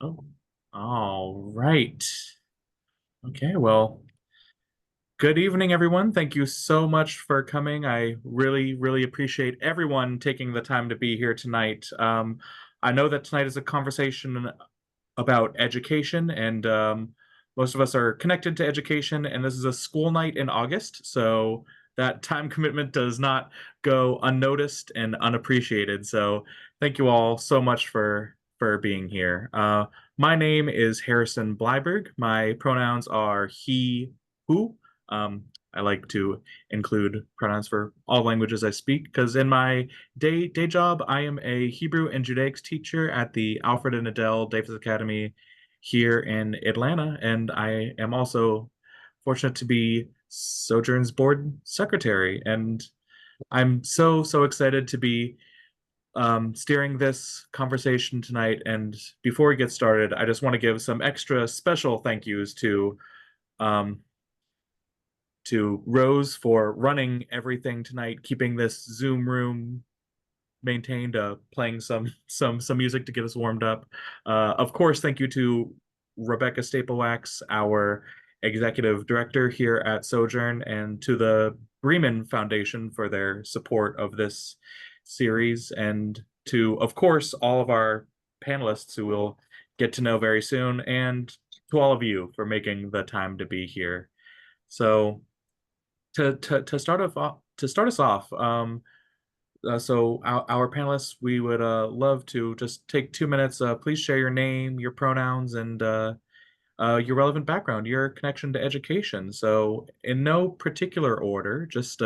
Oh, all right. Okay, well, good evening, everyone. Thank you so much for coming. I really, really appreciate everyone taking the time to be here tonight. I know that tonight is a conversation about education, and most of us are connected to education, and this is a school night in August, so that time commitment does not go unnoticed and unappreciated. So thank you all so much for being here. My name is Harrison Bleiberg. My pronouns are he, who. Um, I like to include pronouns for all languages I speak because in my day job, I am a Hebrew and Judaics teacher at the Alfred and Adele Davis Academy here in Atlanta, and I am also fortunate to be Sojourn's board secretary. And I'm so excited to be steering this conversation tonight. And before we get started, I just want to give some extra special thank yous um, to Rose for running everything tonight, keeping this Zoom room maintained, playing some music to get us warmed up. Of course, thank you to Rebecca Staplewax, our executive director here at Sojourn, and to the Bremen Foundation for their support of this series, and to, of course, all of our panelists who we'll get to know very soon, and to all of you for making the time to be here. So to start us off, so our panelists, we would love to just take 2 minutes. Please share your name, your pronouns, and your relevant background, your connection to education. So in no particular order, just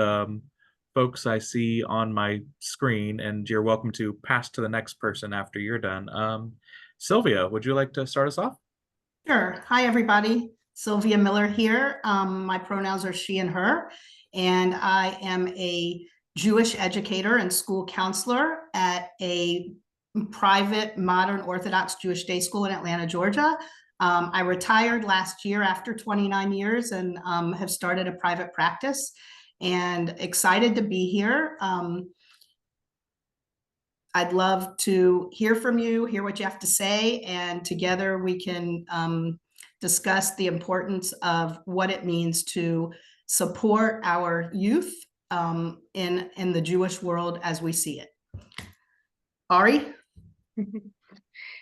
folks I see on my screen, and you're welcome to pass to the next person after you're done. Sylvia, would you like to start us off? Sure. Hi, everybody. Sylvia Miller here. My pronouns are she and her, and I am a Jewish educator and school counselor at a private modern Orthodox Jewish day school in Atlanta, Georgia. I retired last year after 29 years and have started a private practice and excited to be here. I'd love to hear from you, hear what you have to say, and together we can discuss the importance of what it means to support our youth in the Jewish world as we see it. Ari?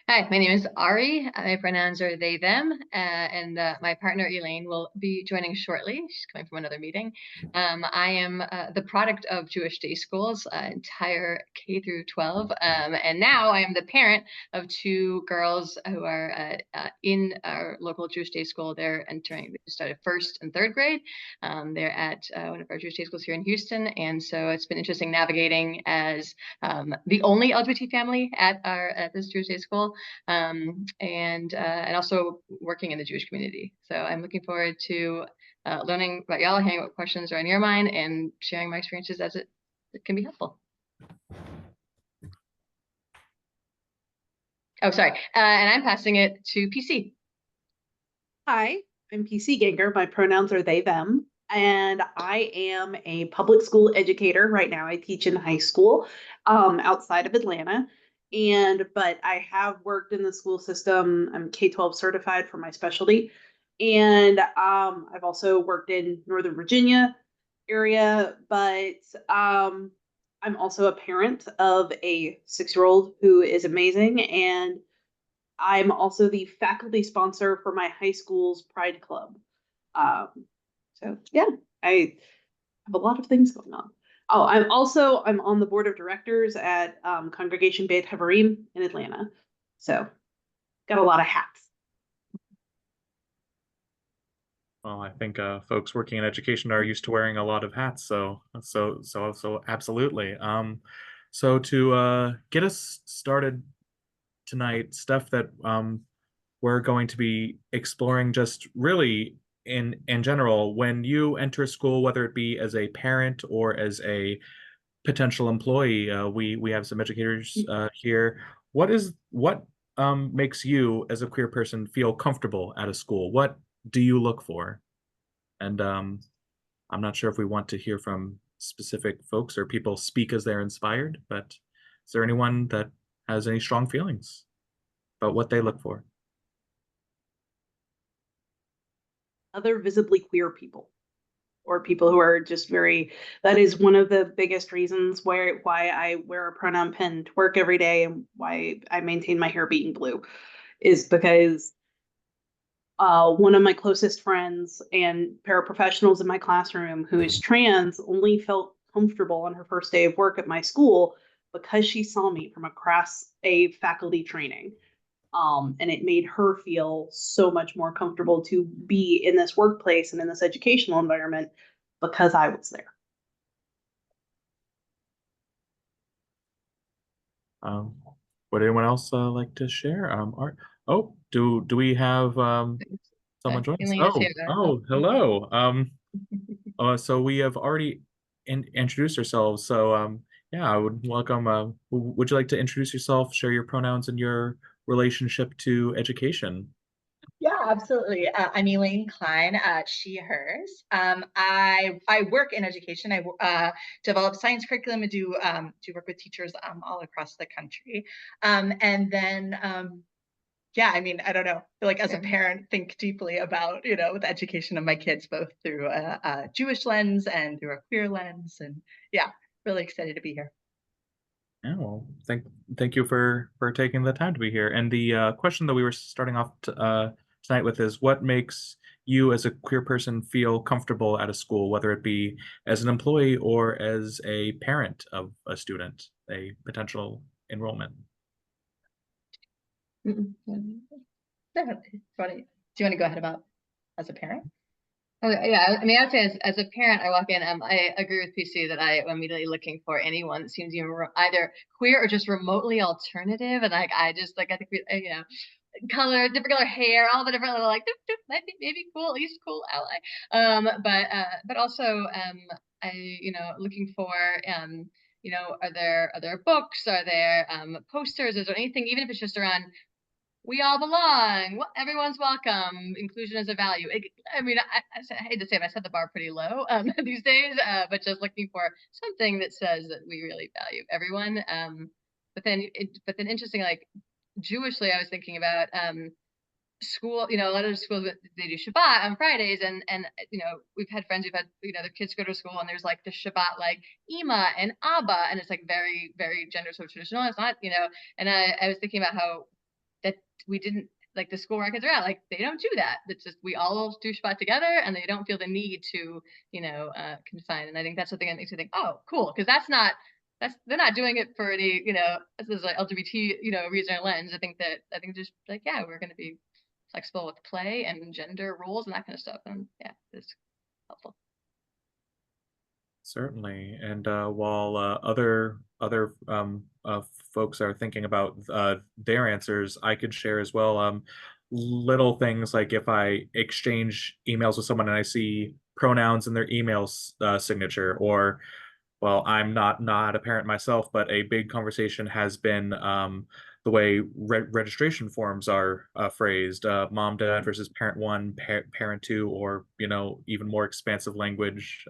Hi, my name is Ari. My pronouns are they, them, and my partner Elaine will be joining shortly. She's coming from another meeting. I am the product of Jewish day schools, entire K through 12, and now I am the parent of two girls who are in our local Jewish day school. They started first and third grade. They're at one of our Jewish day schools here in Houston, and so it's been interesting navigating as the only LGBT family at this Jewish day school. And also working in the Jewish community. So I'm looking forward to learning about y'all, hearing what questions are on your mind, and sharing my experiences as it can be helpful. Oh, sorry. And I'm passing it to PC. Hi, I'm PC Ganger. My pronouns are they, them, and I am a public school educator. Right now, I teach in high school outside of Atlanta. But I have worked in the school system. I'm K-12 certified for my specialty. And I've also worked in Northern Virginia area, but I'm also a parent of a 6-year-old who is amazing. And I'm also the faculty sponsor for my high school's Pride Club. So yeah, I have a lot of things going on. Oh, I'm on the board of directors at Congregation Beit Haverim in Atlanta. So got a lot of hats. Well, I think folks working in education are used to wearing a lot of hats, so absolutely. So to get us started tonight, stuff that we're going to be exploring just really in general, when you enter school, whether it be as a parent or as a potential employee, we have some educators here. What makes you as a queer person feel comfortable at a school? What do you look for? And I'm not sure if we want to hear from specific folks or people speak as they're inspired, but is there anyone that has any strong feelings about what they look for? other visibly queer people or people who are just that is one of the biggest reasons why I wear a pronoun pin to work every day and why I maintain my hair being blue is because one of my closest friends and paraprofessionals in my classroom who is trans only felt comfortable on her first day of work at my school because she saw me from across a faculty training. And it made her feel so much more comfortable to be in this workplace and in this educational environment because I was there. Would anyone else like to share? Do we have someone join us? Elaine is here. Hello. So we have already introduced ourselves. So yeah, I would welcome. Would you like to introduce yourself, share your pronouns and your relationship to education? Yeah, absolutely. I'm Elaine Klein, she, hers. I work in education. I develop science curriculum and do work with teachers all across the country. And then, yeah, I mean, I don't know. I feel like as a parent, think deeply about, the education of my kids, both through a Jewish lens and through a queer lens. And yeah, really excited to be here. Yeah, well, thank you for taking the time to be here. And the question that we were starting off tonight with is, what makes you as a queer person feel comfortable at a school, whether it be as an employee or as a parent of a student, a potential enrollment? Definitely. Do you want to go ahead about as a parent? Oh, yeah, I mean, I would say as a parent, I walk in, I agree with PC that I am immediately looking for anyone that seems either queer or just remotely alternative. And like, I think we, different color hair, all the different little, like, might be maybe cool, at least cool ally. But also, looking for, are there books? Are there posters? Is there anything, even if it's just around, we all belong. Everyone's welcome. Inclusion is a value. I hate to say it, I set the bar pretty low these days, but just looking for something that says that we really value everyone. But then interesting, like Jewishly, I was thinking about school. A lot of schools, they do Shabbat on Fridays, and we've had friends who've had their kids go to school, and there's like the Shabbat like Ima and Abba, and it's like very very gender so traditional. It's not and I was thinking about how that we didn't, like, the school records are out, like they don't do that. It's just we all do Shabbat together, and they don't feel the need to confine. And I think that's something that makes me think, oh, cool, because they're not doing it for any this is like LGBT reason or lens. I think just like, yeah, we're going to be flexible with play and gender roles and that kind of stuff, and yeah, it's helpful. Certainly. And while other folks are thinking about their answers, I could share as well. Little things like if I exchange emails with someone and I see pronouns in their email signature, or well, I'm not a parent myself, but a big conversation has been the way registration forms are phrased, mom, dad versus parent one, parent two, or even more expansive language.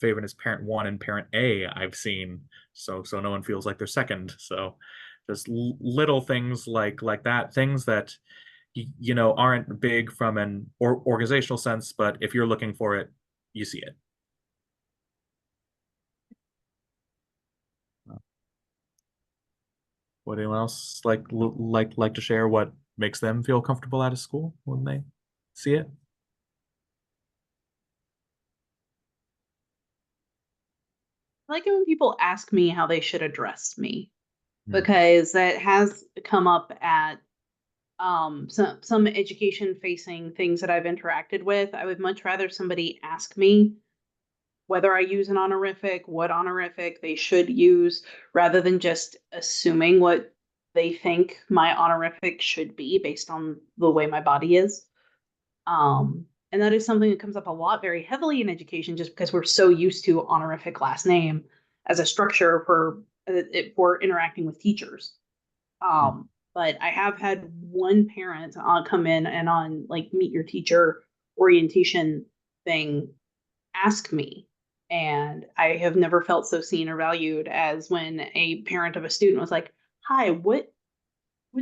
Favorite is parent one and parent A. I've seen, so no one feels like they're second. So just little things like that, things that aren't big from an organizational sense, but if you're looking for it, you see it. Would anyone else like to share what makes them feel comfortable at a school when they see it? I like it when people ask me how they should address me because that has come up at some education facing things that I've interacted with. I would much rather somebody ask me whether I use an honorific, what honorific they should use, rather than just assuming what they think my honorific should be based on the way my body is. And that is something that comes up a lot very heavily in education, just because we're so used to honorific last name as a structure for interacting with teachers. But I have had one parent come in and on like meet your teacher orientation thing ask me, and I have never felt so seen or valued as when a parent of a student was like, "Hi, what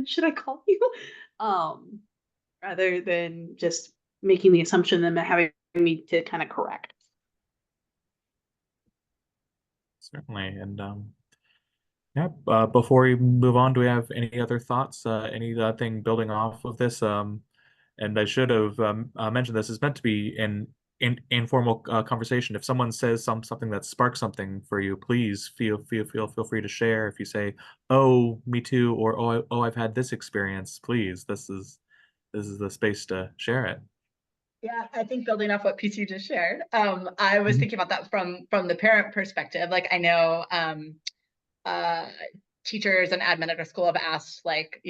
should I call you?" Rather than just making the assumption and then having me to kind of correct. Certainly. And yeah, before we move on, do we have any other thoughts? Anything building off of this? And I should have mentioned this is meant to be an informal conversation. If someone says something that sparks something for you, please feel free to share. If you say, "Oh, me too," or "Oh, I've had this experience," please, this is the space to share it. Yeah, I think building off what PC just shared, I was Mhm. thinking about that from the parent perspective. Like I know teachers and admin at our school have asked, like,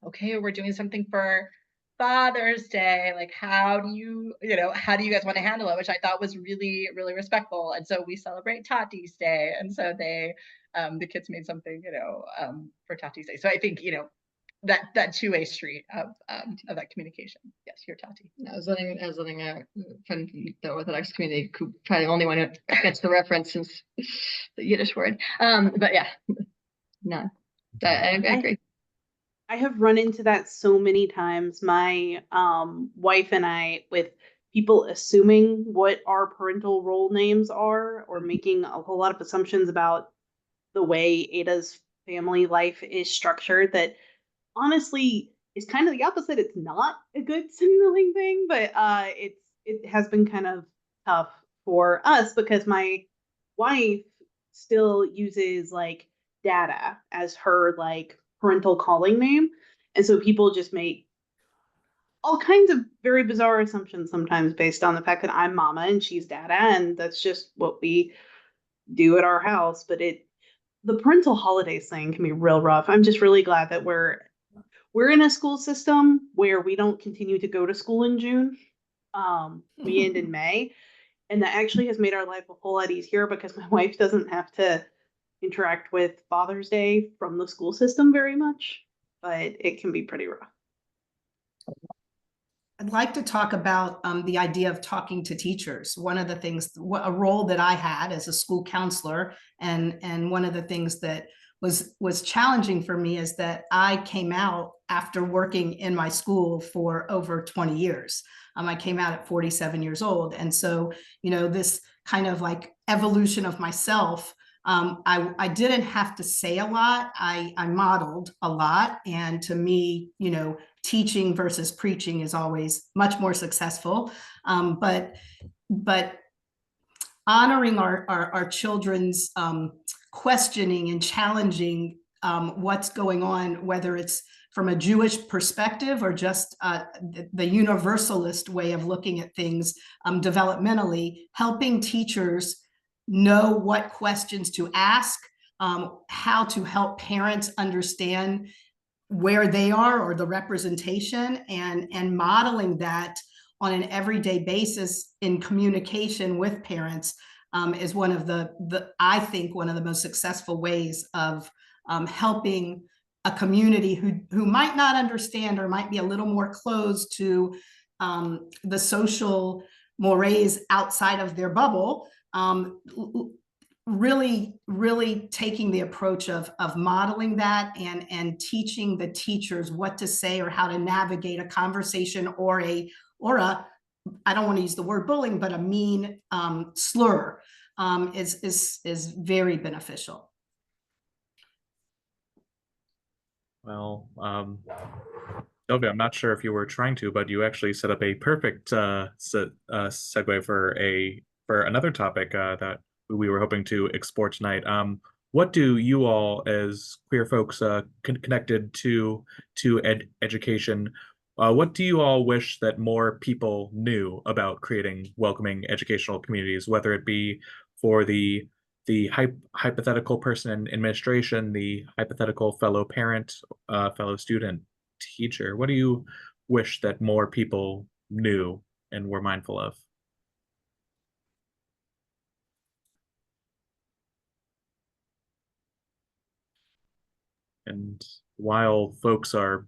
okay, we're doing something for Father's Day. Like, how do you guys want to handle it? Which I thought was really, really respectful. And so we celebrate Tati's Day, and so the kids made something, for Tati's Day. So I think that two-way street of that communication. Yes, you're Tati. I was letting a friend know with the next community who probably the only one who gets the reference since the Yiddish word. But yeah, no, I agree. I have run into that so many times. My wife and I, with people assuming what our parental role names are, or making a whole lot of assumptions about the way Ada's family life is structured, that honestly is kind of the opposite. It's not a good signaling thing, but it has been kind of tough for us because my wife still uses like Dada as her like parental calling name, and so people just make all kinds of very bizarre assumptions sometimes based on the fact that I'm Mama and she's Dada, and that's just what we do at our house. But the parental holidays thing can be real rough. I'm just really glad that we're in a school system where we don't continue to go to school in June. We end in May. And that actually has made our life a whole lot easier because my wife doesn't have to interact with Father's Day from the school system very much, but it can be pretty rough. I'd like to talk about the idea of talking to teachers. One of the things, a role that I had as a school counselor, and one of the things that was challenging for me is that I came out after working in my school for over 20 years. I came out at 47 years old. And so, this kind of like evolution of myself, I didn't have to say a lot. I modeled a lot. And to me, teaching versus preaching is always much more successful. But honoring our children's questioning and challenging what's going on, whether it's from a Jewish perspective or just the universalist way of looking at things developmentally, helping teachers know what questions to ask, how to help parents understand where they are or the representation, and modeling that on an everyday basis in communication with parents is one of I think one of the most successful ways of helping a community who might not understand or might be a little more closed to the social mores outside of their bubble, really taking the approach of modeling that and teaching the teachers what to say or how to navigate a conversation or a I don't want to use the word bullying, but a mean slur is very beneficial. Well, Sylvia, I'm not sure if you were trying to, but you actually set up a perfect segue for another topic that we were hoping to explore tonight. What do you all, as queer folks connected to education, what do you all wish that more people knew about creating welcoming educational communities, whether it be for the hypothetical person in administration, the hypothetical fellow parent, fellow student, teacher? What do you wish that more people knew and were mindful of? And while folks are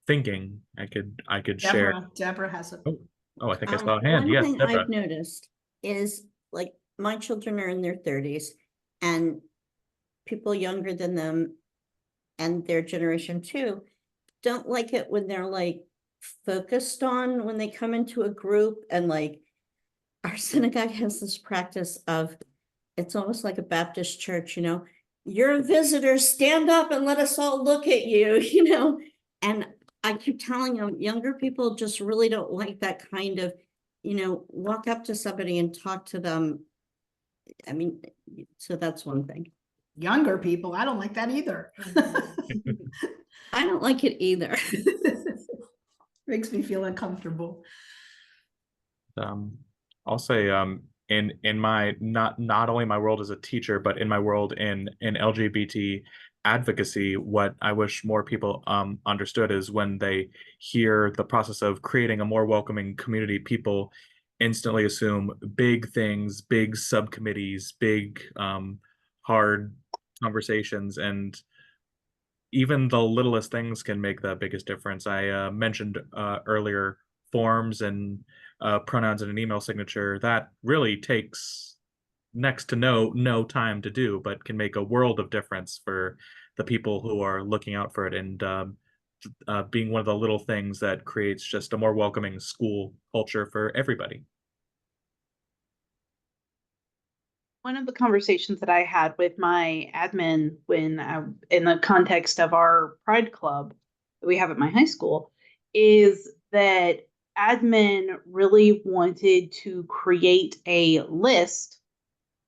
thinking, I could share. Deborah has a. Oh, I think I saw a hand. One Yes, thing Deborah. I've noticed is like my children are in their 30s, and people younger than them and their generation too don't like it when they're like focused on when they come into a group, and like our synagogue has this practice of, it's almost like a Baptist church, you're a visitor, stand up and let us all look at you, and I keep telling them, younger people just really don't like that kind of, walk up to somebody and talk to them. I mean, so that's one thing. Younger people, I don't like that either. I don't like it either. Makes me feel uncomfortable. I'll say in my not only my world as a teacher, but in my world in LGBT advocacy, what I wish more people understood is when they hear the process of creating a more welcoming community, people instantly assume big things, big subcommittees, big hard conversations, and even the littlest things can make the biggest difference. I mentioned earlier forms and pronouns in an email signature. That really takes next to no time to do, but can make a world of difference for the people who are looking out for it, and being one of the little things that creates just a more welcoming school culture for everybody. One of the conversations that I had with my admin when in the context of our Pride Club that we have at my high school is that admin really wanted to create a list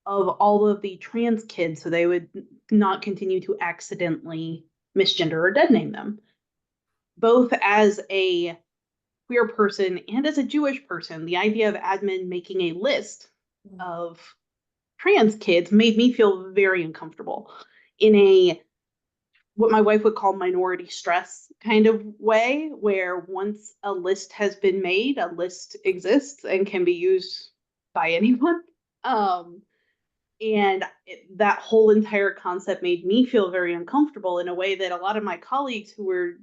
of all of the trans kids so they would not continue to accidentally misgender or dead name them. Both as a queer person and as a Jewish person, the idea of admin making a list of trans kids made me feel very uncomfortable in a what my wife would call minority stress kind of way, where once a list has been made, a list exists and can be used by anyone. That whole entire concept made me feel very uncomfortable in a way that a lot of my colleagues who were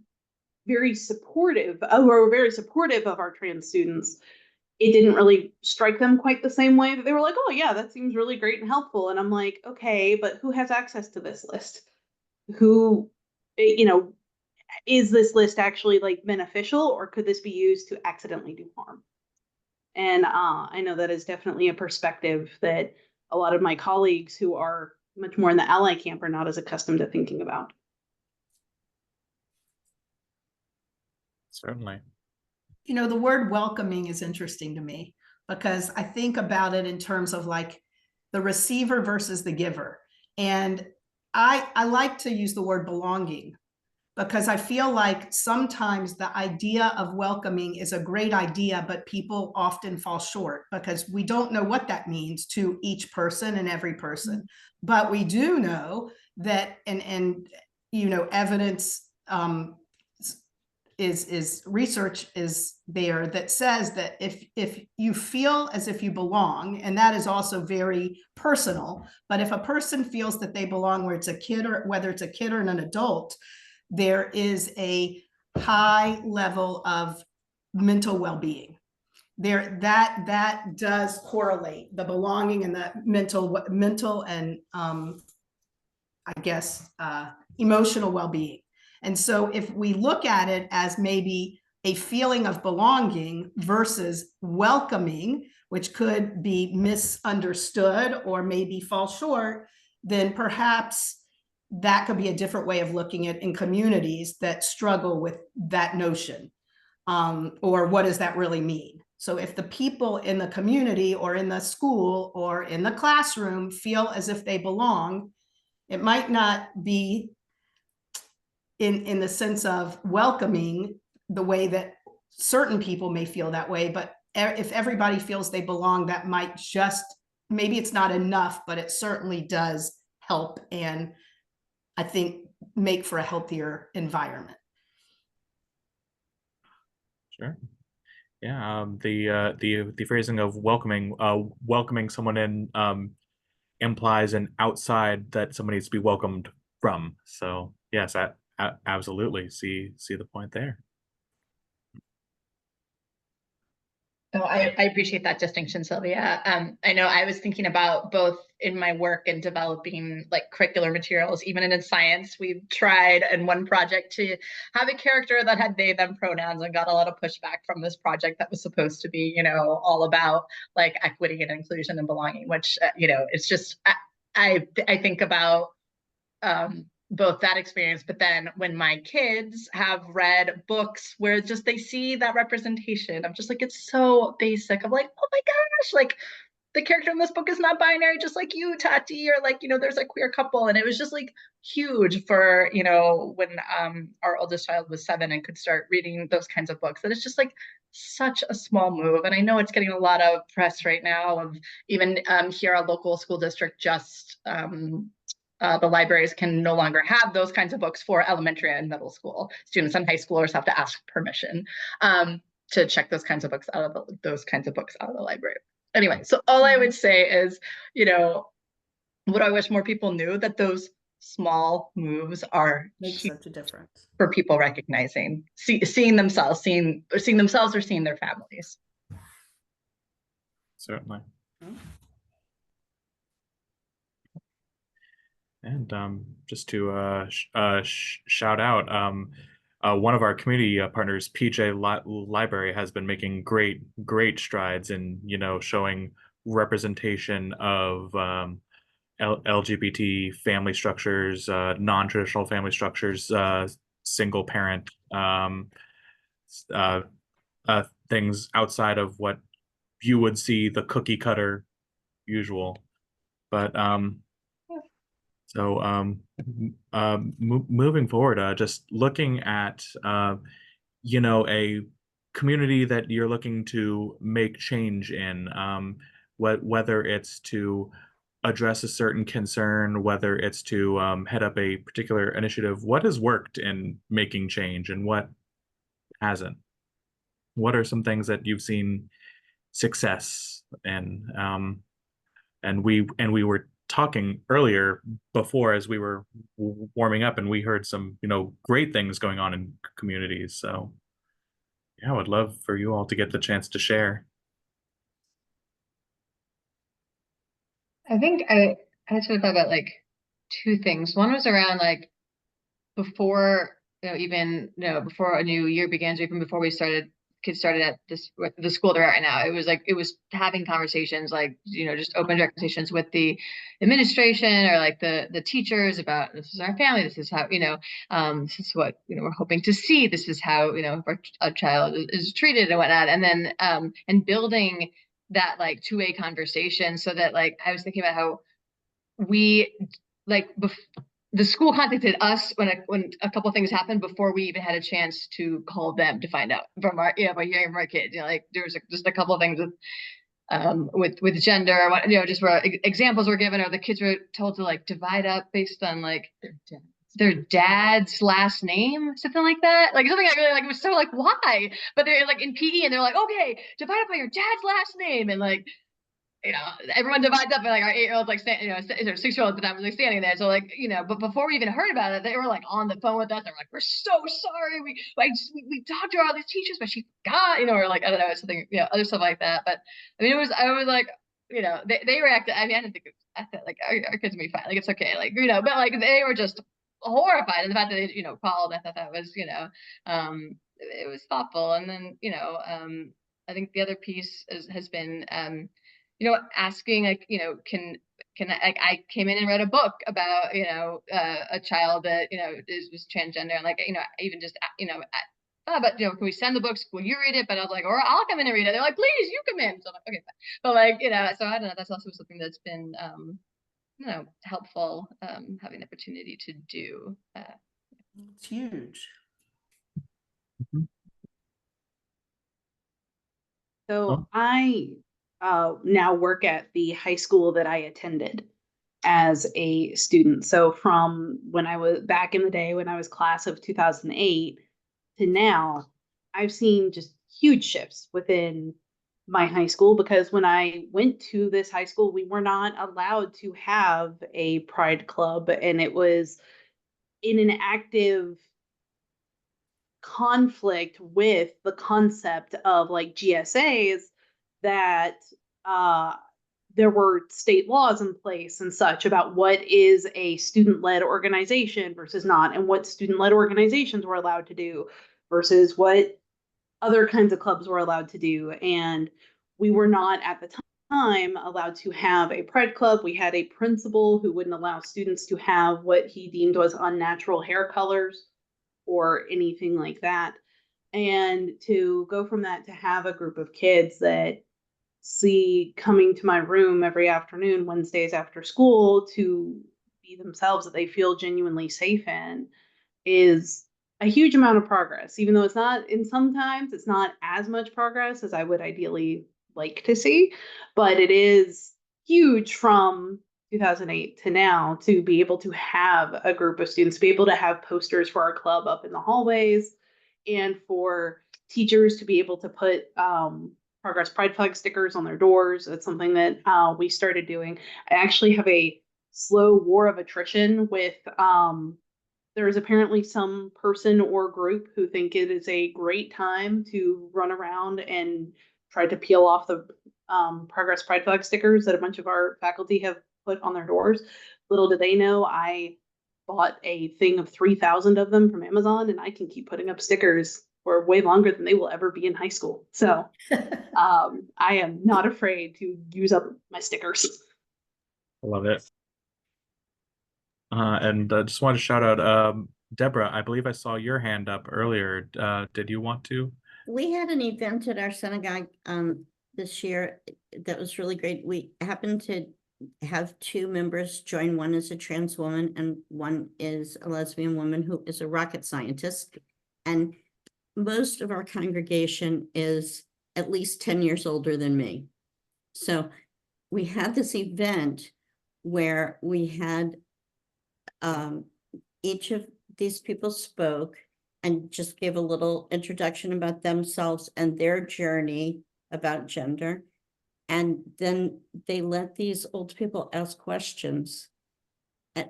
very supportive of our trans students, it didn't really strike them quite the same way. That they were like, oh yeah, that seems really great and helpful. And I'm like, okay, but who has access to this list? Who, is this list actually like beneficial, or could this be used to accidentally do harm? And I know that is definitely a perspective that a lot of my colleagues who are much more in the ally camp are not as accustomed to thinking about. Certainly. The word welcoming is interesting to me because I think about it in terms of like the receiver versus the giver. And I like to use the word belonging because I feel like sometimes the idea of welcoming is a great idea, but people often fall short because we don't know what that means to each person and every person. But we do know that, and evidence is research is there that says that if you feel as if you belong, and that is also very personal, but if a person feels that they belong, whether it's a kid or an adult, there is a high level of mental well-being. That does correlate, the belonging and the mental and I guess emotional well-being. And so if we look at it as maybe a feeling of belonging versus welcoming, which could be misunderstood or maybe fall short, then perhaps that could be a different way of looking at in communities that struggle with that notion. Or what does that really mean? So if the people in the community or in the school or in the classroom feel as if they belong, it might not be in the sense of welcoming the way that certain people may feel that way, but if everybody feels they belong, that might maybe it's not enough, but it certainly does help, and I think make for a healthier environment. Sure. Yeah. The phrasing of welcoming someone in implies an outside that someone needs to be welcomed from. So yes, I absolutely see the point there. Oh, I appreciate that distinction, Sylvia. I know I was thinking about both in my work and developing like curricular materials, even in science, we've tried in one project to have a character that had they, them pronouns and got a lot of pushback from this project that was supposed to be, all about like equity and inclusion and belonging, which, it's just, I think about both that experience, but then when my kids have read books where just they see that representation, I'm just like, it's so basic. I'm like, oh my gosh, like the character in this book is not binary, just like you, Tati, or like, there's a queer couple. And it was just like huge for, when our oldest child was 7 and could start reading those kinds of books. And it's just like such a small move. And I know it's getting a lot of press right now of even here, our local school district just the libraries can no longer have those kinds of books for elementary and middle school students, and high schoolers have to ask permission to check those kinds of books out of the library. Anyway, so all I would say is, what I wish more people knew, that those small moves are Makes huge such a difference. for people recognizing, seeing themselves, or seeing their families. Certainly. And just to shout out, one of our community partners, PJ Library, has been making great strides in showing representation of LGBT family structures, non-traditional family structures, single parent things outside of what you would see the cookie cutter usual. But so moving forward, just looking at a community that you're looking to make change in, whether it's to address a certain concern, whether it's to head up a particular initiative, what has worked in making change and what hasn't? What are some things that you've seen success in? And we were talking earlier before as we were warming up, and we heard some great things going on in communities. So yeah, I would love for you all to get the chance to share. I think I sort of thought about like 2 things. One was around like before, before a new year began, or even before kids started at the school they're at right now. It was having conversations, like, just open conversations with the administration or like the teachers about, this is our family, this is how, this is what, we're hoping to see, this is how, if our child is treated and whatnot. And then, and building that like 2-way conversation, so that like, I was thinking about how we like the school contacted us when a couple of things happened before we even had a chance to call them to find out from by hearing from our kids. Like there was just a couple of things with gender, just where examples were given, or the kids were told to like divide up based on like their dad's last name, something like that. Like something I really like. It was so like, why? But they're like in PE and they're like, okay, divide up by your dad's last name, and like, everyone divides up, and like our 8-year-old's like standing, or 6-year-old at the time was like standing there. So like, but before we even heard about it, they were like on the phone with us. They're like, we're so sorry. We talked to all these teachers, but she forgot, or like, I don't know, something, other stuff like that. But I mean, I was like, they reacted. I mean, I didn't think I thought like our kids will be fine. Like, it's okay. Like, but like they were just horrified. And the fact that they, called, I thought that was, it was thoughtful. And then, I think the other piece has been, asking like, can I came in and read a book about, a child that, was transgender, and like, even just, but can we send the books? Will you read it? But I was like, or I'll come in and read it. They're like, please, you come in. So I'm like, okay, fine. But like, so I don't know. That's also something that's been, helpful, having the opportunity to do. It's huge. So I now work at the high school that I attended as a student. So from when I was back in the day, when I was class of 2008 to now, I've seen just huge shifts within my high school, because when I went to this high school, we were not allowed to have a pride club, and it was in an active conflict with the concept of like GSAs, that there were state laws in place and such about what is a student-led organization versus not, and what student-led organizations were allowed to do versus what other kinds of clubs were allowed to do. And we were not at the time allowed to have a pride club. We had a principal who wouldn't allow students to have what he deemed was unnatural hair colors or anything like that. And to go from that to have a group of kids that see coming to my room every afternoon, Wednesdays after school, to be themselves that they feel genuinely safe in is a huge amount of progress, even though it's not, in sometimes it's not as much progress as I would ideally like to see, but it is huge from 2008 to now to be able to have a group of students, be able to have posters for our club up in the hallways, and for teachers to be able to put Progress Pride flag stickers on their doors. That's something that we started doing. I actually have a slow war of attrition with there is apparently some person or group who think it is a great time to run around and try to peel off the Progress Pride flag stickers that a bunch of our faculty have put on their doors. Little do they know, I bought a thing of 3,000 of them from Amazon, and I can keep putting up stickers for way longer than they will ever be in high school. So I am not afraid to use up my stickers. I love it. And just want to shout out Deborah. I believe I saw your hand up earlier. Did you want to? We had an event at our synagogue this year that was really great. We happened to have two members join. One is a trans woman and one is a lesbian woman who is a rocket scientist. And most of our congregation is at least 10 years older than me. So we had this event where we had each of these people spoke and just gave a little introduction about themselves and their journey about gender. And then they let these old people ask questions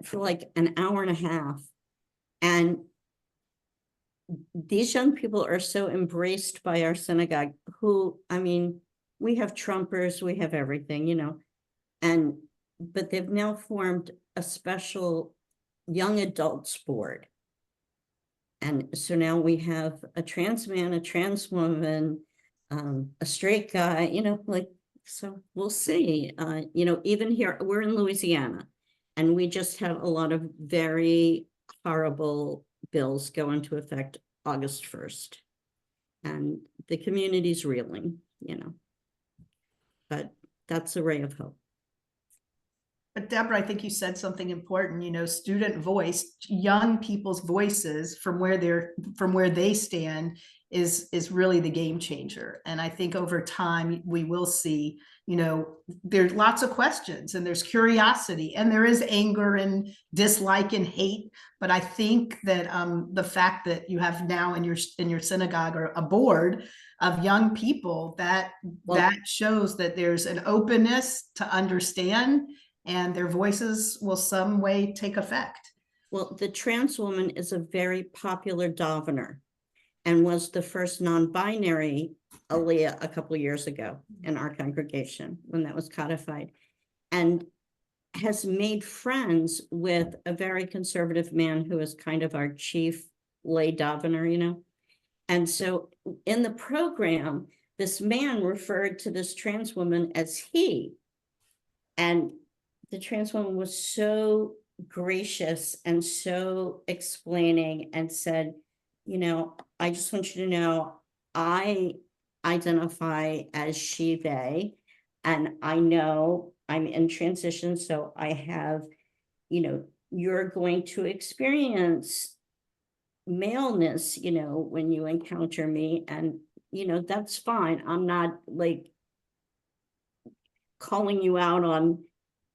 for like an hour and a half. And these young people are so embraced by our synagogue, who, I mean, we have Trumpers, we have everything, you know, but they've now formed a special young adults board. And so now we have a trans man, a trans woman, a straight guy, you know, like, so we'll see. You know, even here, we're in Louisiana, and we just had a lot of very horrible bills go into effect August 1st. And the community's reeling, you know, but that's a ray of hope. But Deborah, I think you said something important, you know, student voice, young people's voices from where they stand is really the game changer. And I think over time we will see, you know, there's lots of questions and there's curiosity and there is anger and dislike and hate. But I think that the fact that you have now in your synagogue or a board of young people, that shows that there's an openness to understand, and their voices will some way take effect. Well, the trans woman is a very popular davener and was the first non-binary aliyah a couple of years ago in our congregation when that was codified, and has made friends with a very conservative man who is kind of our chief lay davener, you know. And so in the program, this man referred to this trans woman as he, and the trans woman was so gracious and so explaining and said, you know, I just want you to know, I identify as she, they, and I know I'm in transition. So I have, you know, you're going to experience maleness, you know, when you encounter me, and, you know, that's fine. I'm not like calling you out on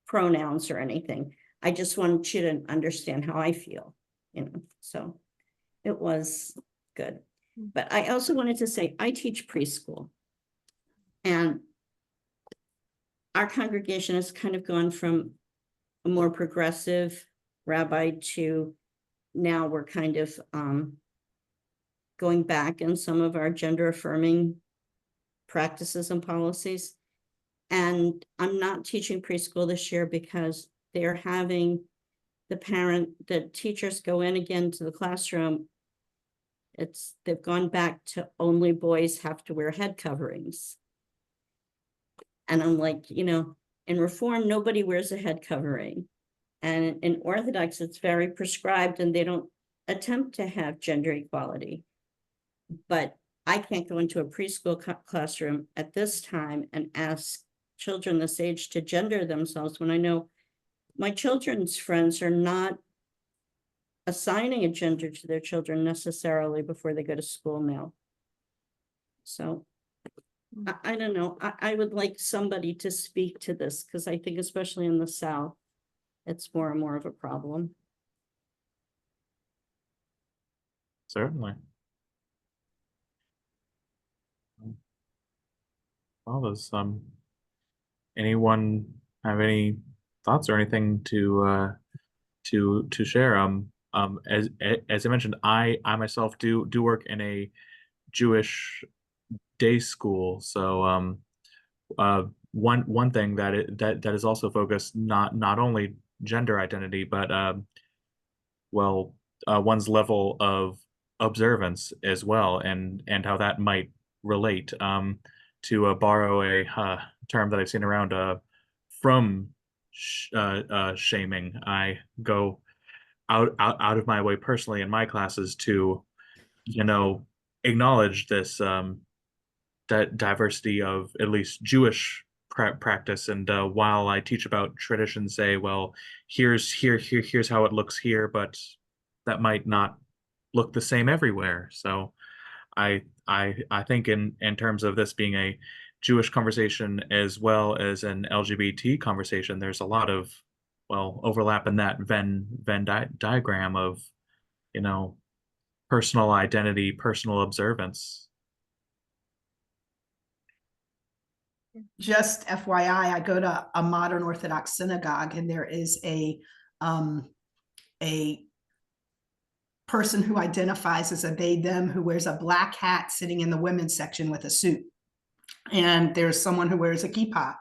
pronouns or anything. I just want you to understand how I feel, you know. So it was good. But I also wanted to say, I teach preschool, and our congregation has kind of gone from a more progressive rabbi to now we're kind of going back in some of our gender affirming practices and policies. And I'm not teaching preschool this year because they're having the teachers go in again to the classroom. They've gone back to only boys have to wear head coverings. And I'm like, in Reform, nobody wears a head covering. And in Orthodox, it's very prescribed and they don't attempt to have gender equality. But I can't go into a preschool classroom at this time and ask children this age to gender themselves when I know my children's friends are not assigning a gender to their children necessarily before they go to school now. So I don't know. I would like somebody to speak to this because I think especially in the South, it's more and more of a problem. Certainly. Well, does anyone have any thoughts or anything to share? As I mentioned, I myself do work in a Jewish day school, so one thing that is also focused not only gender identity, but one's level of observance as well, and how that might relate. To borrow a term that I've seen around, from shaming, I go out of my way personally in my classes to acknowledge this diversity of at least Jewish practice, and while I teach about tradition, say, well, here's how it looks here, but that might not look the same everywhere. So I think in terms of this being a Jewish conversation as well as an LGBT conversation, there's a lot of overlap in that Venn diagram of personal identity, personal observance. Just FYI, I go to a modern Orthodox synagogue, and there is a person who identifies as a they, them, who wears a black hat sitting in the women's section with a suit. And there's someone who wears a kippah.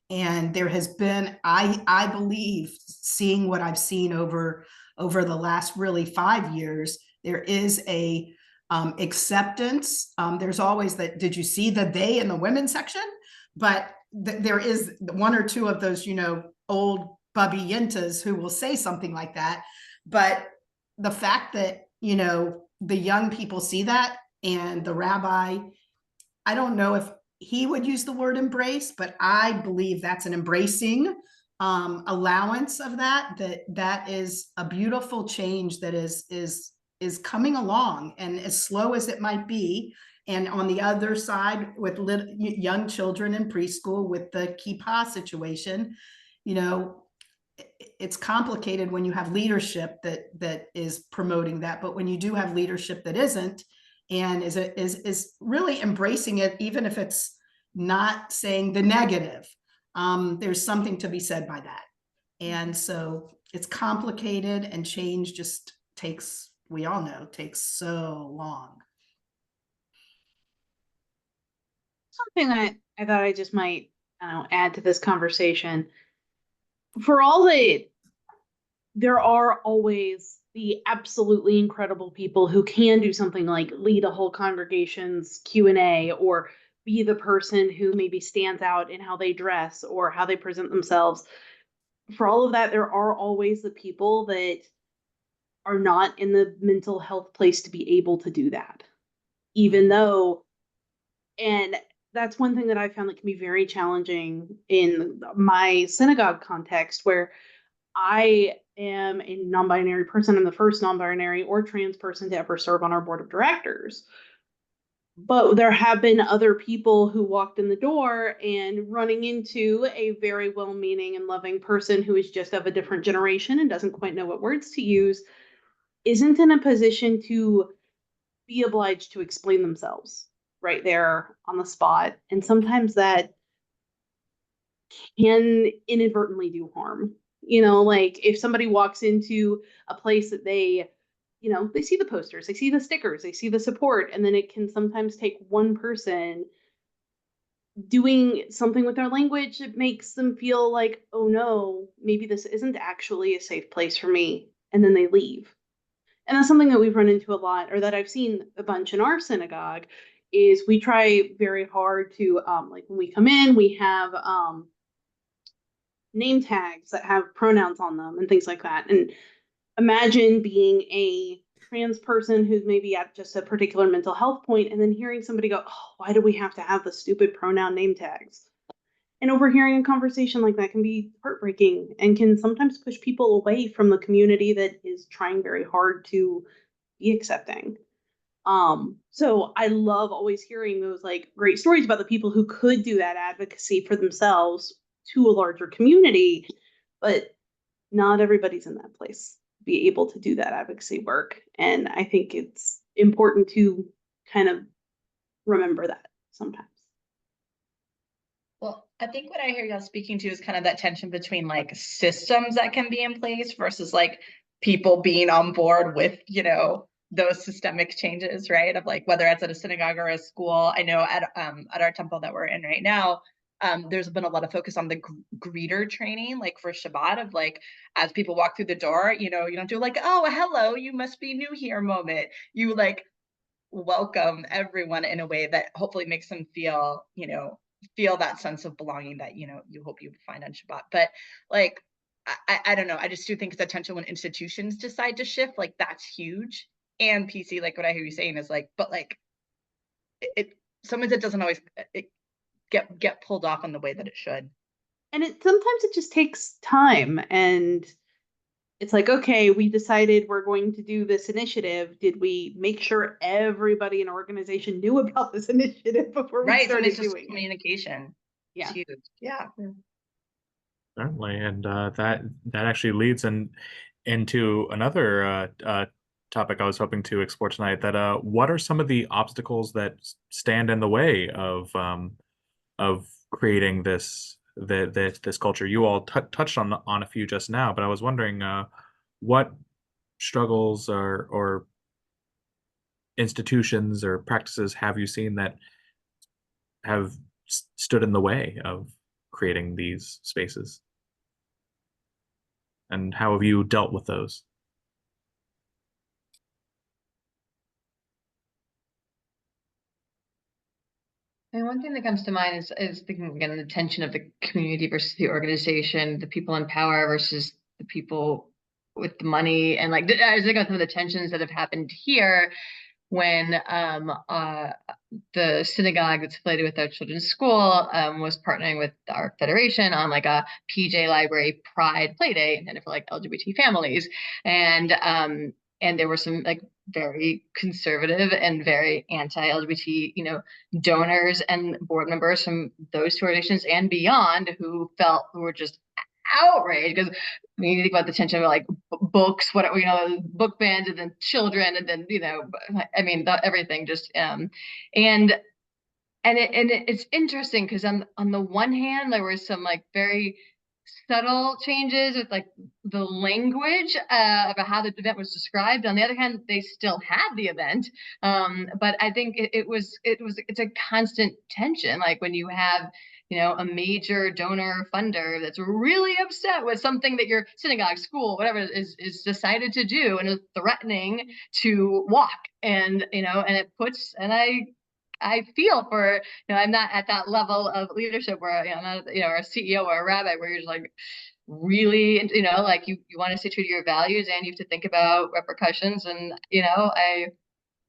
And there has been, I believe, seeing what I've seen over the last really 5 years, there is a acceptance. There's always that, did you see the they in the women's section? But there is one or two of those, old bubby yentas who will say something like that. But the fact that, the young people see that, and the rabbi, I don't know if he would use the word embrace, but I believe that's an embracing allowance of that is a beautiful change that is coming along, and as slow as it might be. And on the other side, with young children in preschool with the kippah situation, it's complicated when you have leadership that is promoting that, but when you do have leadership that isn't, and is really embracing it, even if it's not saying the negative, there's something to be said by that. And so it's complicated, and change just takes, we all know, takes so long. Something I thought I just might add to this conversation. For all that there are always the absolutely incredible people who can do something like lead a whole congregation's Q&A, or be the person who maybe stands out in how they dress or how they present themselves. For all of that, there are always the people that are not in the mental health place to be able to do that. Even though, and that's one thing that I found that can be very challenging in my synagogue context, where I am a non-binary person. I'm the first non-binary or trans person to ever serve on our board of directors. But there have been other people who walked in the door, and running into a very well-meaning and loving person who is just of a different generation and doesn't quite know what words to use, isn't in a position to be obliged to explain themselves right there on the spot. And sometimes that can inadvertently do harm. Like if somebody walks into a place that they see the posters, they see the stickers, they see the support, and then it can sometimes take one person doing something with their language, it makes them feel like, oh no, maybe this isn't actually a safe place for me. And then they leave. And that's something that we've run into a lot, or that I've seen a bunch in our synagogue, is we try very hard to, like when we come in, we have name tags that have pronouns on them and things like that. And imagine being a trans person who's maybe at just a particular mental health point and then hearing somebody go, oh, why do we have to have the stupid pronoun name tags? And overhearing a conversation like that can be heartbreaking and can sometimes push people away from the community that is trying very hard to be accepting. So I love always hearing those like great stories about the people who could do that advocacy for themselves to a larger community, but not everybody's in that place to be able to do that advocacy work. And I think it's important to kind of remember that sometimes. Well, I think what I hear y'all speaking to is kind of that tension between like systems that can be in place versus like people being on board with, you know, those systemic changes, right? Of like whether it's at a synagogue or a school. I know at our temple that we're in right now, there's been a lot of focus on the greeter training, like for Shabbat, of like as people walk through the door, you know, you don't do like, oh, hello, you must be new here moment. You like welcome everyone in a way that hopefully makes them feel, you know, feel that sense of belonging that, you know, you hope you find on Shabbat. But like, I don't know. I just do think it's a tension when institutions decide to shift, like that's huge. And PC, like what I hear you saying is like, but like it sometimes it doesn't always get pulled off in the way that it should. And sometimes it just takes time, and it's like, okay, we decided we're going to do this initiative. Did we make sure everybody in our organization knew about this initiative before we Right. started Sometimes just doing it? communication. Yeah. It's huge. Yeah. Certainly, and that actually leads into another topic I was hoping to explore tonight. That what are some of the obstacles that stand in the way of creating this culture? You all touched on a few just now, but I was wondering what struggles or institutions or practices have you seen that have stood in the way of creating these spaces? And how have you dealt with those? And one thing that comes to mind is thinking again the tension of the community versus the organization, the people in power versus the people with the money, and like I was thinking about some of the tensions that have happened here when the synagogue that's affiliated with our children's school was partnering with our federation on like a PJ Library Pride Play Day intended for like LGBT families, and there were some like very conservative and very anti-LGBT, you know, donors and board members from those two organizations and beyond who were just outraged because when you think about the tension of like books, what you know, book bans, and then children, and then you know, I mean, everything just it's interesting because on the one hand there were some like very subtle changes with like the language about how the event was described. On the other hand, they still had the event, but I think it's a constant tension. Like when you have, you know, a major donor funder that's really upset with something that your synagogue, school, whatever is decided to do and is threatening to walk, and you know, and it puts and I feel for, you know, I'm not at that level of leadership where, you know, I'm not, you know, or a CEO or a rabbi where you're just like really, you know, like you want to stay true to your values and you have to think about repercussions. And, you know, I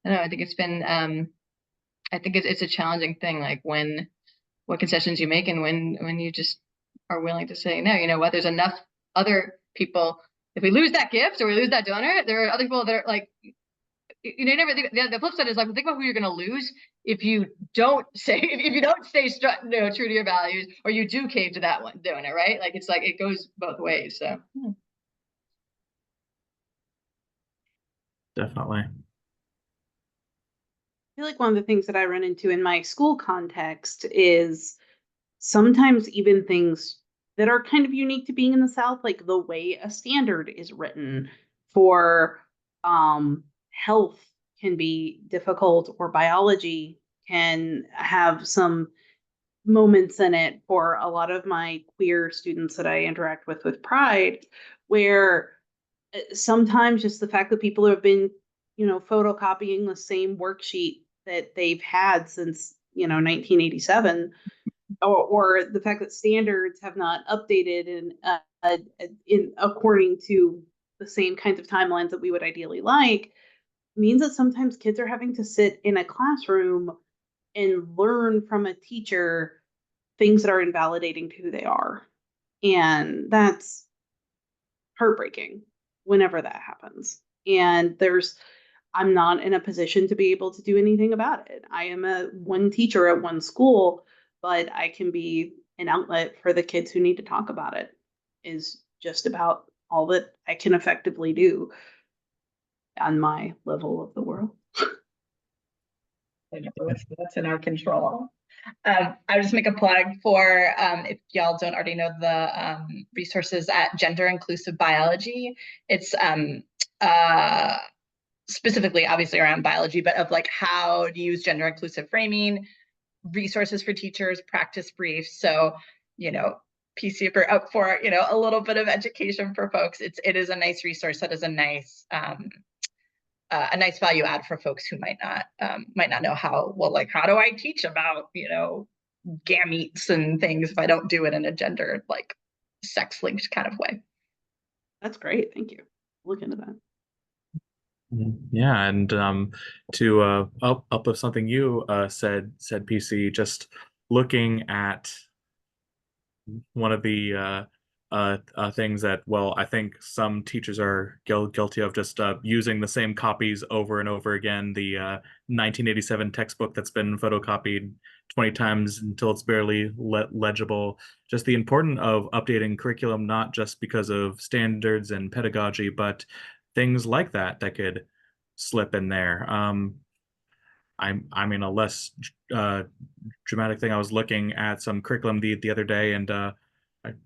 don't know, I think it's been, I think it's a challenging thing, like what concessions you make and when you just are willing to say, no, you know what, there's enough other people. If we lose that gift or we lose that donor, there are other people that are like, you know, never think the flip side is like think about who you're going to lose if you don't say if you don't stay you know, true to your values, or you do cave to that one doing it, right? Like it's like it goes both ways. So Definitely. I feel like one of the things that I run into in my school context is sometimes even things that are kind of unique to being in the South, like the way a standard is written for health can be difficult, or biology can have some moments in it for a lot of my queer students that I interact with Pride, where sometimes just the fact that people have been, photocopying the same worksheet that they've had since, 1987, or the fact that standards have not updated in according to the same kinds of timelines that we would ideally like, means that sometimes kids are having to sit in a classroom and learn from a teacher things that are invalidating to who they are. And that's heartbreaking whenever that happens. And I'm not in a position to be able to do anything about it. I am one teacher at one school, but I can be an outlet for the kids who need to talk about it, is just about all that I can effectively do on my level of the world. What's in our control. I would just make a plug for, if y'all don't already know, the resources at Gender Inclusive Biology. It's specifically obviously around biology, but of like how to use gender inclusive framing, resources for teachers, practice briefs. So, PC, if you're up for, a little bit of education for folks, it is a nice resource that is a nice value add for folks who might not know how do I teach about, gametes and things if I don't do it in a gendered, like sex linked kind of way. That's great. Thank you. Look into that. Yeah, and to up of something you said PC, just looking at one of the things that, well, I think some teachers are guilty of, just using the same copies over and over again. The 1987 textbook that's been photocopied 20 times until it's barely legible. Just the importance of updating curriculum, not just because of standards and pedagogy, but things like that could slip in there. I mean, a less dramatic thing. I was looking at some curriculum the other day, and there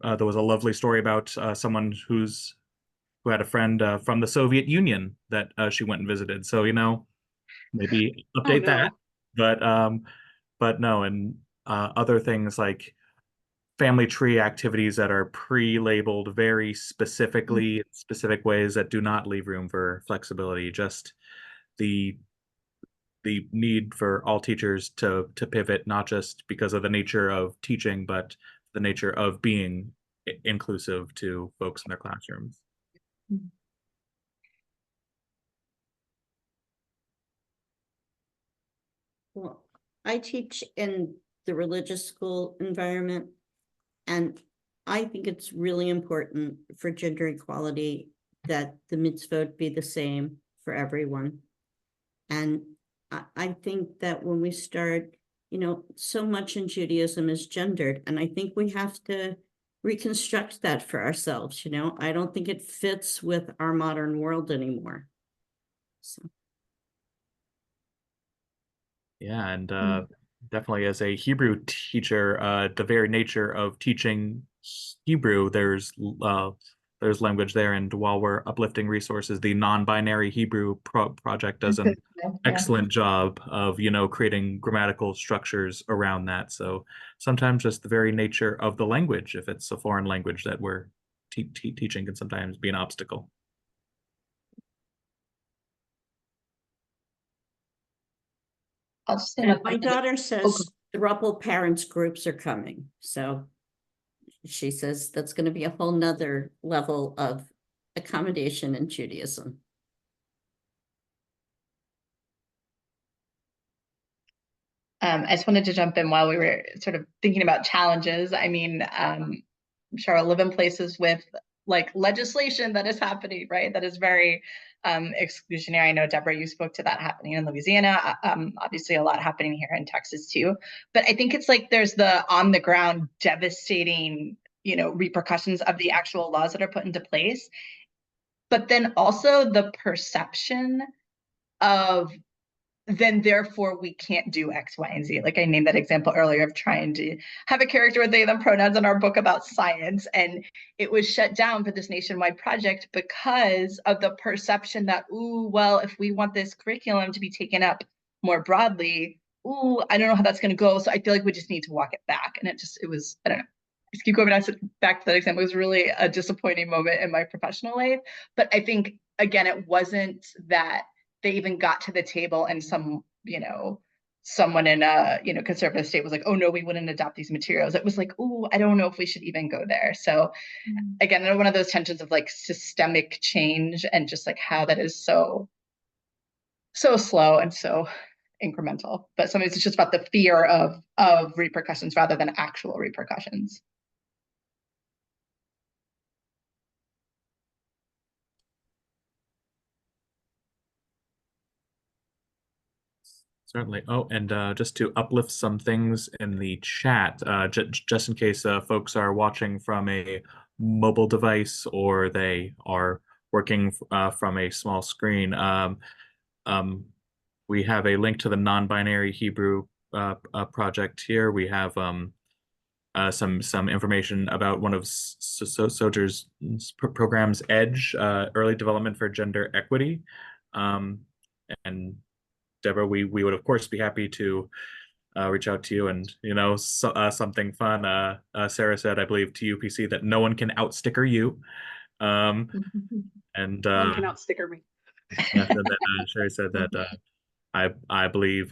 was a lovely story about someone who had a friend from the Soviet Union that she went and visited. So, maybe update that. But no, and other things like family tree activities that are pre-labeled very specifically, specific ways that do not leave room for flexibility. Just the need for all teachers to pivot, not just because of the nature of teaching, but the nature of being inclusive to folks in their classrooms. Well, I teach in the religious school environment, and I think it's really important for gender equality that the mitzvot be the same for everyone. And I think that when we start, so much in Judaism is gendered, and I think we have to reconstruct that for ourselves. I don't think it fits with our modern world anymore. So. Yeah, and definitely as a Hebrew teacher, the very nature of teaching Hebrew, there's language there. And while we're uplifting resources, the non-binary Hebrew project does an excellent job of, creating grammatical structures around that. So sometimes just the very nature of the language, if it's a foreign language that we're teaching, can sometimes be an obstacle. I'll just And my daughter says the Thruple parents groups are coming. So she says that's going to be a whole nother level of accommodation in Judaism. I just wanted to jump in while we were sort of thinking about challenges. I mean, I'm sure I live in places with like legislation that is happening, right? That is very exclusionary. I know, Deborah, you spoke to that happening in Louisiana. Obviously a lot happening here in Texas too. But I think it's like there's the on the ground devastating, repercussions of the actual laws that are put into place. But then also the perception of then therefore we can't do X, Y, and Z. Like I named that example earlier of trying to have a character with they, them pronouns in our book about science. And it was shut down for this nationwide project because of the perception that, ooh, well, if we want this curriculum to be taken up more broadly, ooh, I don't know how that's going to go. So I feel like we just need to walk it back. And it was, I don't know. I just keep going back to that example. It was really a disappointing moment in my professional life. But I think, again, it wasn't that they even got to the table and someone in a, conservative state was like, oh no, we wouldn't adopt these materials. It was like, ooh, I don't know if we should even go there. So again, one of those tensions of like systemic change and just like how that is so slow and so incremental. But sometimes it's just about the fear of repercussions rather than actual repercussions. Certainly. Oh, and just to uplift some things in the chat, just in case folks are watching from a mobile device or they are working from a small screen, we have a link to the non-binary Hebrew project here. We have some information about one of Sojourner's programs, EDGE, Early Development for Gender Equity. And Deborah, we would of course be happy to reach out to you and something fun. Sarah said, I believe to UPC that no one can outsticker you. And One can outsticker me. Sherry said that I believe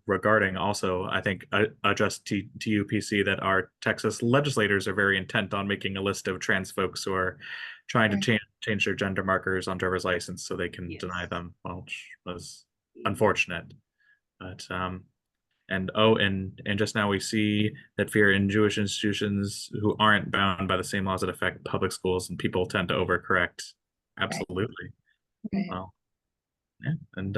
regarding also, I think addressed to UPC that our Texas legislators are very intent on making a list of trans folks who are trying to change their gender markers on driver's license so they can deny them, which was unfortunate. But and just now we see that fear in Jewish institutions who aren't bound by the same laws that affect public schools, and people tend to overcorrect. Absolutely. Right. Well, yeah, and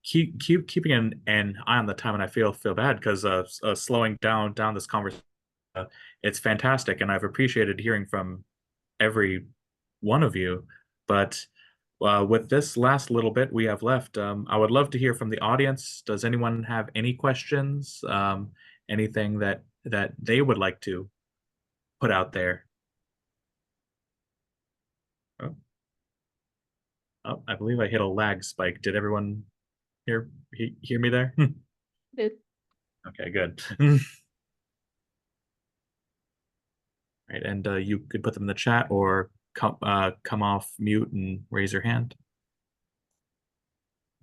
keeping an eye on the time, and I feel bad because slowing down this conversation. It's fantastic, and I've appreciated hearing from every one of you. But with this last little bit we have left, I would love to hear from the audience. Does anyone have any questions? Anything that they would like to put out there? Oh, I believe I hit a lag spike. Did everyone hear me there? Okay, good. Right, and you could put them in the chat or come off mute and raise your hand.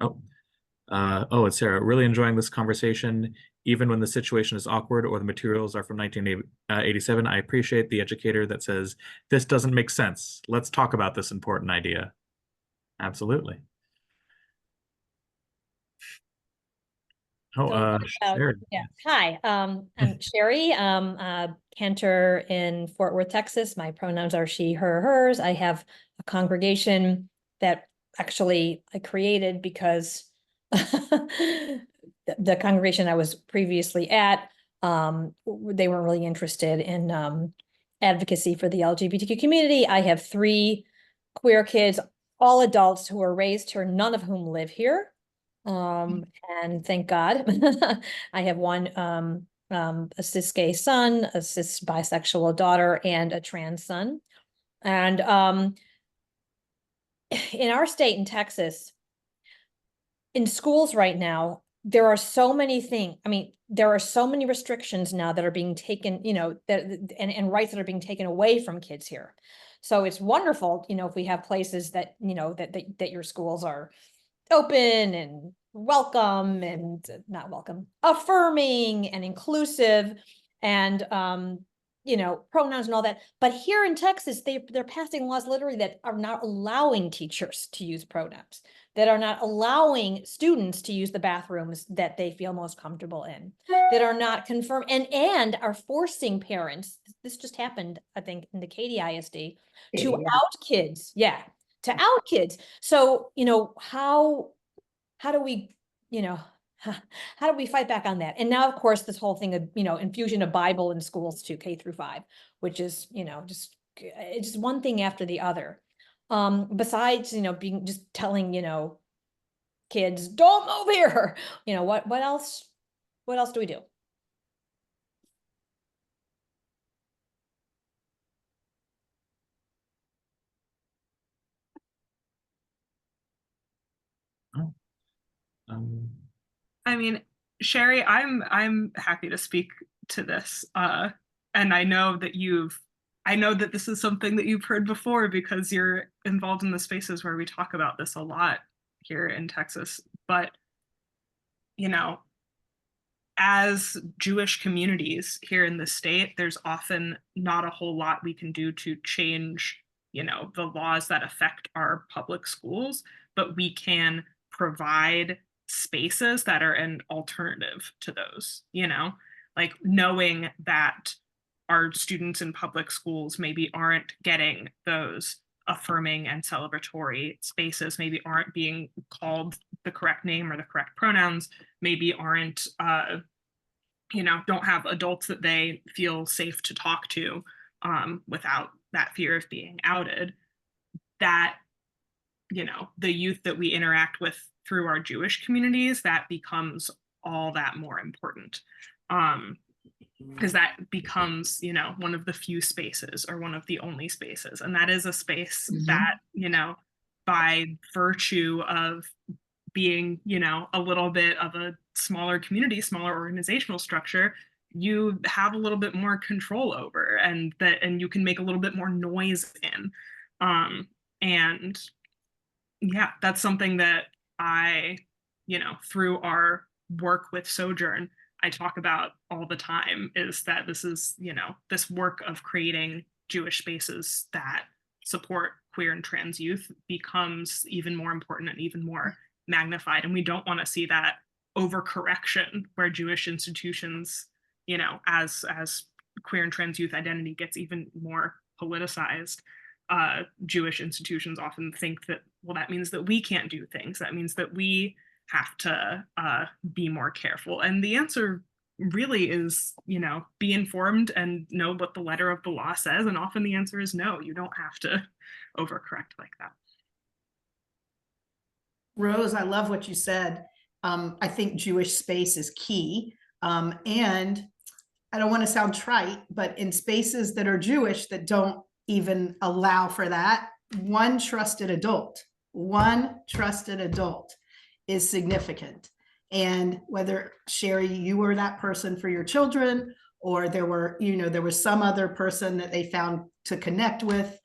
It's Sarah. Really enjoying this conversation, even when the situation is awkward or the materials are from 1987. I appreciate the educator that says, this doesn't make sense. Let's talk about this important idea. Absolutely. Sherry. Yeah. Hi, I'm Sherry, cantor in Fort Worth, Texas. My pronouns are she, her, hers. I have a congregation that actually I created because the congregation I was previously at, they weren't really interested in advocacy for the LGBTQ community. I have 3 queer kids, all adults who were raised here, none of whom live here. And thank God. I have one a cis gay son, a cis bisexual daughter, and a trans son. And in our state in Texas, in schools right now, there are so many things. I mean, there are so many restrictions now that are being taken, and rights that are being taken away from kids here. So it's wonderful, if we have places that, that your schools are open and welcome and not welcome, affirming and inclusive and, pronouns and all that. But here in Texas, they're passing laws literally that are not allowing teachers to use pronouns, that are not allowing students to use the bathrooms that they feel most comfortable in, that are not confirmed and are forcing parents. This just happened, I think, in the Katy ISD to out kids. Yeah, to out kids. So, how do we, how do we fight back on that? And now, of course, this whole thing of, infusion of Bible in schools to K-5, which is, it's just one thing after the other. Besides, being just telling, kids, don't move here. What else do we do? Um, I mean, Sherry, I'm happy to speak to this. And I know that this is something that you've heard before because you're involved in the spaces where we talk about this a lot here in Texas. But, you know, as Jewish communities here in the state, there's often not a whole lot we can do to change, the laws that affect our public schools, but we can provide spaces that are an alternative to those, like knowing that our students in public schools maybe aren't getting those affirming and celebratory spaces, maybe aren't being called the correct name or the correct pronouns, maybe aren't don't have adults that they feel safe to talk to without that fear of being outed, that the youth that we interact with through our Jewish communities, that becomes all that more important, because that becomes one of the few spaces or one of the only spaces, and that is a space that by virtue of being a little bit of a smaller community, smaller organizational structure, you have a little bit more control over, and you can make a little bit more noise in, and yeah, that's something that I through our work with Sojourn, I talk about all the time, is that this is this work of creating Jewish spaces that support queer and trans youth becomes even more important and even more magnified, and we don't want to see that overcorrection where Jewish institutions, as queer and trans youth identity gets even more politicized. Jewish institutions often think that, well, that means that we can't do things. That means that we have to be more careful. And the answer really is, be informed and know what the letter of the law says. And often the answer is no, you don't have to overcorrect like that. Rose, I love what you said. I think Jewish space is key. And I don't want to sound trite, but in spaces that are Jewish that don't even allow for that, one trusted adult is significant. And whether, Sherry, you were that person for your children, or there was some other person that they found to connect with,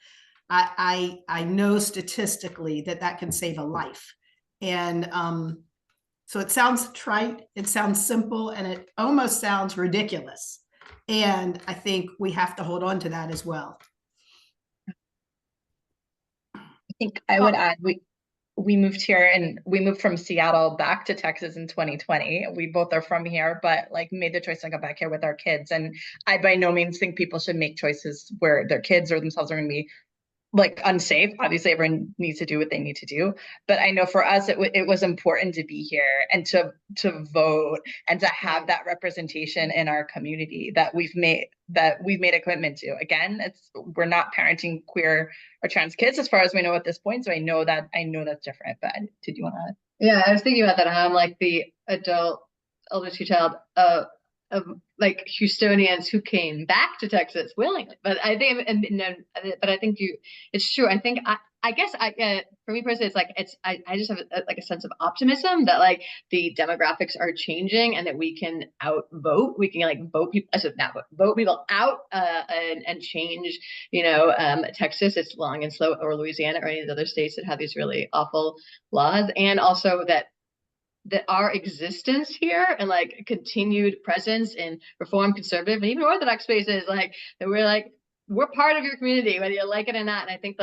I know statistically that can save a life. And so it sounds trite, it sounds simple, and it almost sounds ridiculous. And I think we have to hold on to that as well. I think I would add, we moved here, and we moved from Seattle back to Texas in 2020. We both are from here, but made the choice to come back here with our kids. And I by no means think people should make choices where their kids or themselves are going to be unsafe. Obviously, everyone needs to do what they need to do, but I know for us it was important to be here and to vote and to have that representation in our community that we've made a commitment to. Again, we're not parenting queer or trans kids as far as we know at this point, so I know that's different. But did you want to? Yeah, I was thinking about that. I'm the adult LGBTQ child of Houstonians who came back to Texas willingly, but I think, it's true. I think I guess for me personally, I just have a sense of optimism that the demographics are changing and that we can outvote. We can vote people, vote people out and change. Texas, it's long and slow, or Louisiana, or any of the other states that have these really awful laws, and also that our existence here and continued presence in Reform, conservative, and even Orthodox spaces, that we're part of your community, whether you like it or not. And I think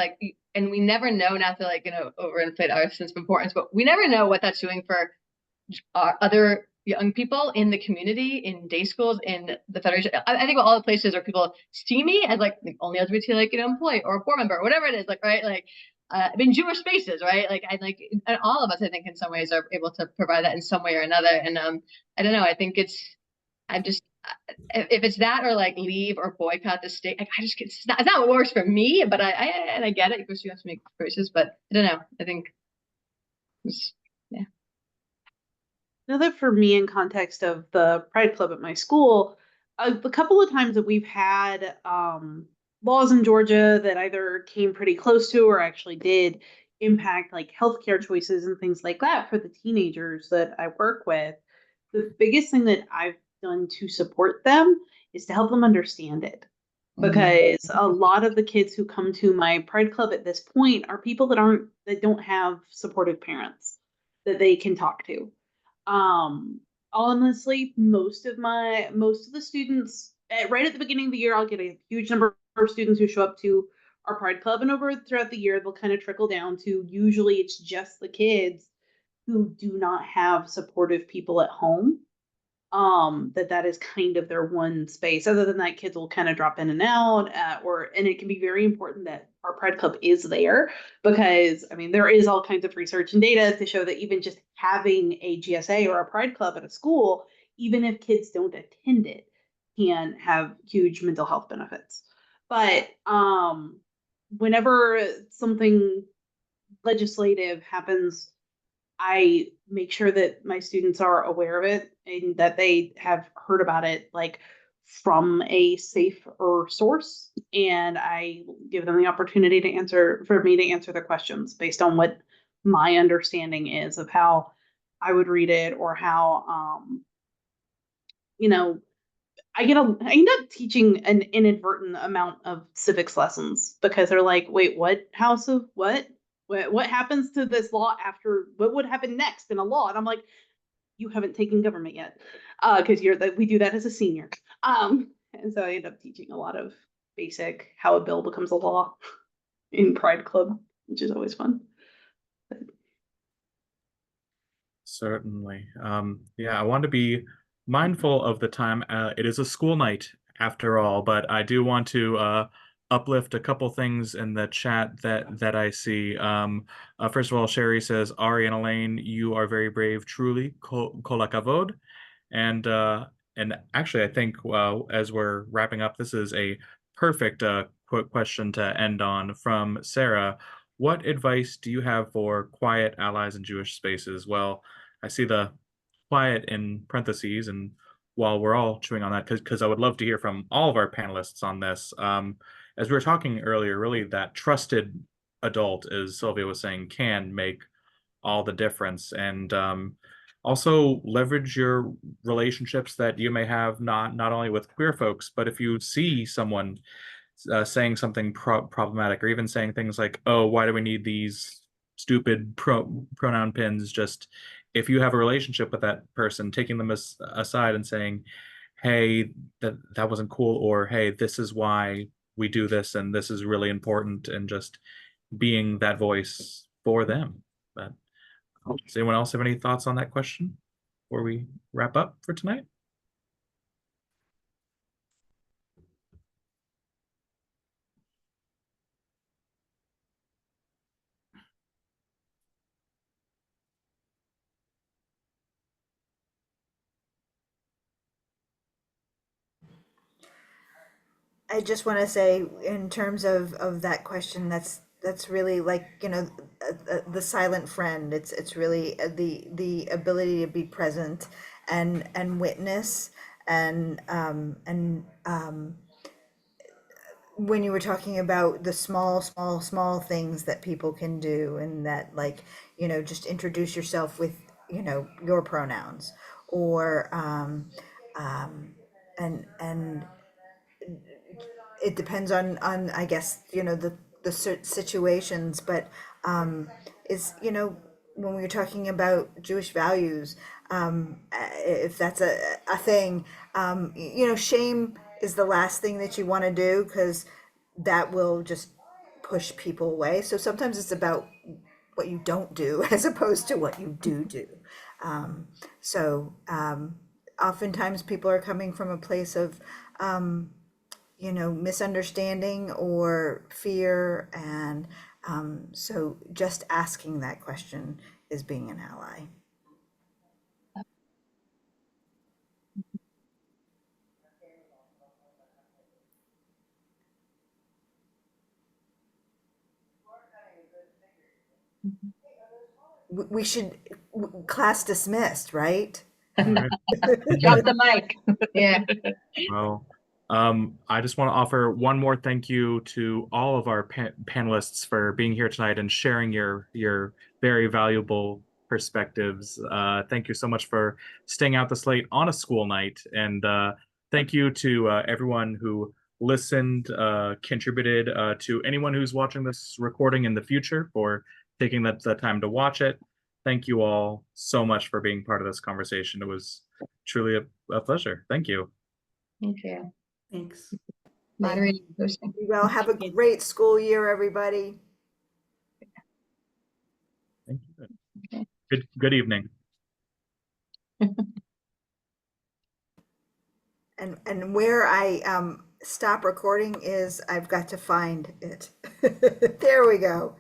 and we never know, not to overinflate our sense of importance, but we never know what that's doing for our other young people in the community, in day schools, in the Federation. I think all the places where people see me as the only LGBT employee or a board member or whatever it is, right? In Jewish spaces, right? And all of us, I think, in some ways, are able to provide that in some way or another. And I don't know. I think if it's that or leave or boycott the state, it's not what works for me. But I get it because you have to make choices. But I don't know. I think, yeah. Another for me, in context of the Pride Club at my school, a couple of times that we've had laws in Georgia that either came pretty close to or actually did impact healthcare choices and things like that for the teenagers that I work with. the biggest thing that I've done to support them is to help them understand it. Because a lot of the kids who come to my Pride Club at this point are people that don't have supportive parents that they can talk to. Honestly, most of the students right at the beginning of the year, I'll get a huge number of students who show up to our Pride Club, and throughout the year, they'll kind of trickle down to usually it's just the kids who do not have supportive people at home. That is kind of their one space. Other than that, kids will kind of drop in and out, and it can be very important that our Pride Club is there, because I mean there is all kinds of research and data to show that even just having a GSA or a Pride Club at a school, even if kids don't attend it, can have huge mental health benefits. But whenever something legislative happens, I make sure that my students are aware of it and that they have heard about it like from a safer source. And I give them the opportunity for me to answer their questions based on what my understanding is of how I would read it, or how, I end up teaching an inadvertent amount of civics lessons because they're like, wait, what? House of what? What happens to this law after? What would happen next in a law? And I'm like, you haven't taken government yet, because we do that as a senior. And so I end up teaching a lot of basic how a bill becomes a law in Pride Club, which is always fun. Certainly. Yeah, I want to be mindful of the time. It is a school night after all, but I do want to uplift a couple things in the chat that I see. First of all, Sherry says, Ari and Elaine, you are very brave, truly. Kol hakavod. And actually, I think as we're wrapping up, this is a perfect question to end on from Sarah. What advice do you have for quiet allies in Jewish spaces? Well, I see the quiet in parentheses, and while we're all chewing on that, because I would love to hear from all of our panelists on this. As we were talking earlier, really that trusted adult, as Sylvia was saying, can make all the difference. And also leverage your relationships that you may have not only with queer folks, but if you see someone saying something problematic, or even saying things like, oh, why do we need these stupid pronoun pins? Just if you have a relationship with that person, taking them aside and saying, hey, that wasn't cool, or hey, this is why we do this and this is really important, and just being that voice for them. But does anyone else have any thoughts on that question before we wrap up for tonight? I just want to say, in terms of that question, that's really like, the silent friend. It's really the ability to be present and witness, and when you were talking about the small things that people can do, and that, like, just introduce yourself with, your pronouns, or and it depends on I guess, the situations, but is, when we were talking about Jewish values, if that's a thing, shame is the last thing that you want to do, because that will just push people away. So sometimes it's about what you don't do as opposed to what you do. So oftentimes people are coming from a place of misunderstanding or fear, and so just asking that question is being an ally. We should, class dismissed, right? Drop the mic. Yeah. Well, I just want to offer one more thank you to all of our panelists for being here tonight and sharing your very valuable perspectives. Thank you so much for staying out this late on a school night. And thank you to everyone who listened, contributed, to anyone who's watching this recording in the future for taking the time to watch it. Thank you all so much for being part of this conversation. It was truly a pleasure. Thank you. Thank you. Thanks. Moderating and hosting. Well, have a great school year, everybody. Thank you. Okay. Good evening. And where I stop recording is I've got to find it. There we go.